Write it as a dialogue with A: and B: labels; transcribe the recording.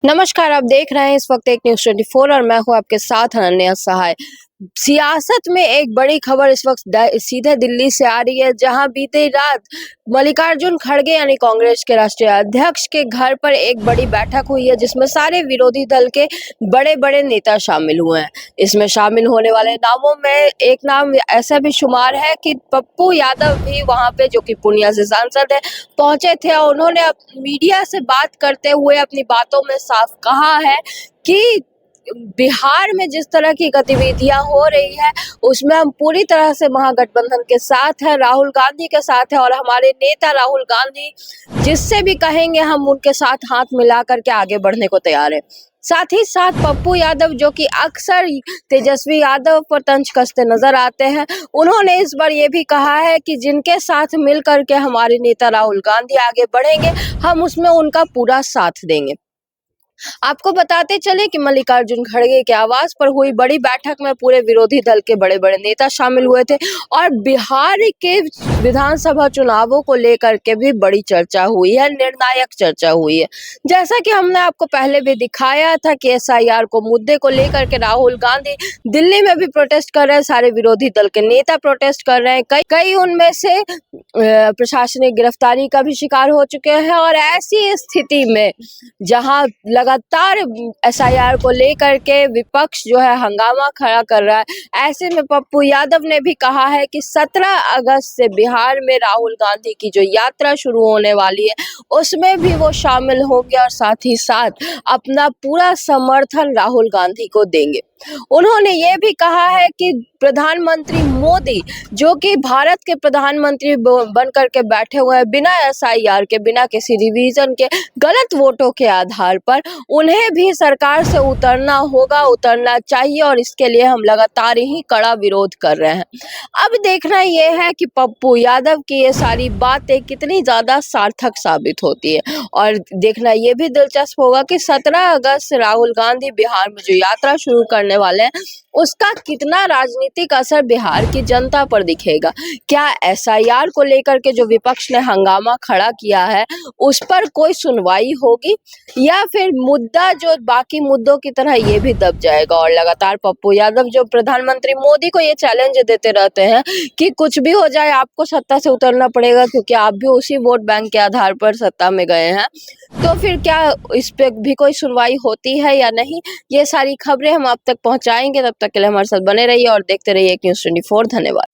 A: नमस्कार, आप देख रहे हैं इस वक्त एक न्यूज़ 24 और मैं हूं आपके साथ अनन्या सहाय। सियासत में एक बड़ी खबर इस वक्त सीधे दिल्ली से आ रही है, जहां बीती रात मल्लिकार्जुन खड़गे यानी कांग्रेस के राष्ट्रीय अध्यक्ष के घर पर एक बड़ी बैठक हुई है, जिसमें सारे विरोधी दल के बड़े-बड़े नेता शामिल हुए हैं। इसमें शामिल होने वाले नामों में एक नाम ऐसा भी शुमार है कि पप्पू यादव भी वहां पे, जो कि पूर्णिया से सांसद है, पहुंचे थे और उन्होंने मीडिया से बात करते हुए अपनी बातों में साफ कहा है कि बिहार में जिस तरह की गतिविधियां हो रही है, उसमें हम पूरी तरह से महागठबंधन के साथ हैं, राहुल गांधी के साथ है और हमारे नेता राहुल गांधी जिससे भी कहेंगे हम उनके साथ हाथ मिला करके आगे बढ़ने को तैयार है। साथ ही साथ पप्पू यादव, जो कि अक्सर तेजस्वी यादव पर तंज कसते नजर आते हैं, उन्होंने इस बार ये भी कहा है कि जिनके साथ मिल करके हमारे नेता राहुल गांधी आगे बढ़ेंगे, हम उसमें उनका पूरा साथ देंगे। आपको बताते चले कि मल्लिकार्जुन खड़गे के आवास पर हुई बड़ी बैठक में पूरे विरोधी दल के बड़े-बड़े नेता शामिल हुए थे और बिहार के विधानसभा चुनावों को लेकर के भी बड़ी चर्चा हुई है, निर्णायक चर्चा हुई है। जैसा कि हमने आपको पहले भी दिखाया था कि एसआईआर को मुद्दे को लेकर के राहुल गांधी दिल्ली में भी प्रोटेस्ट कर रहे हैं, सारे विरोधी दल के नेता प्रोटेस्ट कर रहे हैं, कई उनमें से प्रशासनिक गिरफ्तारी का भी शिकार हो चुके हैं और ऐसी स्थिति में जहां लगातार एसआईआर को लेकर के विपक्ष जो है हंगामा खड़ा कर रहा है, ऐसे में पप्पू यादव ने भी कहा है कि 17 अगस्त से बिहार में राहुल गांधी की जो यात्रा शुरू होने वाली है, उसमें भी वो शामिल होंगे और साथ ही साथ अपना पूरा समर्थन राहुल गांधी को देंगे। उन्होंने ये भी कहा है कि प्रधानमंत्री मोदी, जो कि भारत के प्रधानमंत्री बन करके बैठे हुए हैं, बिना एसआईआर के, बिना किसी रिवीजन के, गलत वोटों के आधार पर, उन्हें भी सरकार से उतरना होगा, उतरना चाहिए और इसके लिए हम लगातार ही कड़ा विरोध कर रहे हैं। अब देखना यह है कि पप्पू यादव की ये सारी बातें कितनी ज़्यादा सार्थक साबित होती है और देखना ये भी दिलचस्प होगा कि 17 अगस्त से राहुल गांधी बिहार में जो यात्रा शुरू करने वाले हैं, उसका कितना राजनीतिक असर बिहार की जनता पर दिखेगा। क्या एसआईआर को लेकर के जो विपक्ष ने हंगामा खड़ा किया है, उस पर कोई सुनवाई होगी या फिर मुद्दा जो बाकी मुद्दों की तरह ये भी दब जाएगा। और लगातार पप्पू यादव जो प्रधानमंत्री मोदी को ये चैलेंज देते रहते हैं कि कुछ भी हो जाए आपको सत्ता से उतरना पड़ेगा, क्योंकि आप भी उसी वोट बैंक के आधार पर सत्ता में गए हैं, तो फिर क्या इस पे भी कोई सुनवाई होती है या नहीं, ये सारी खबरें हम आप तक पहुंचाएंगे। तब तक के लिए हमारे साथ बने रहिए और देखते रहिए न्यूज़ 24। धन्यवाद।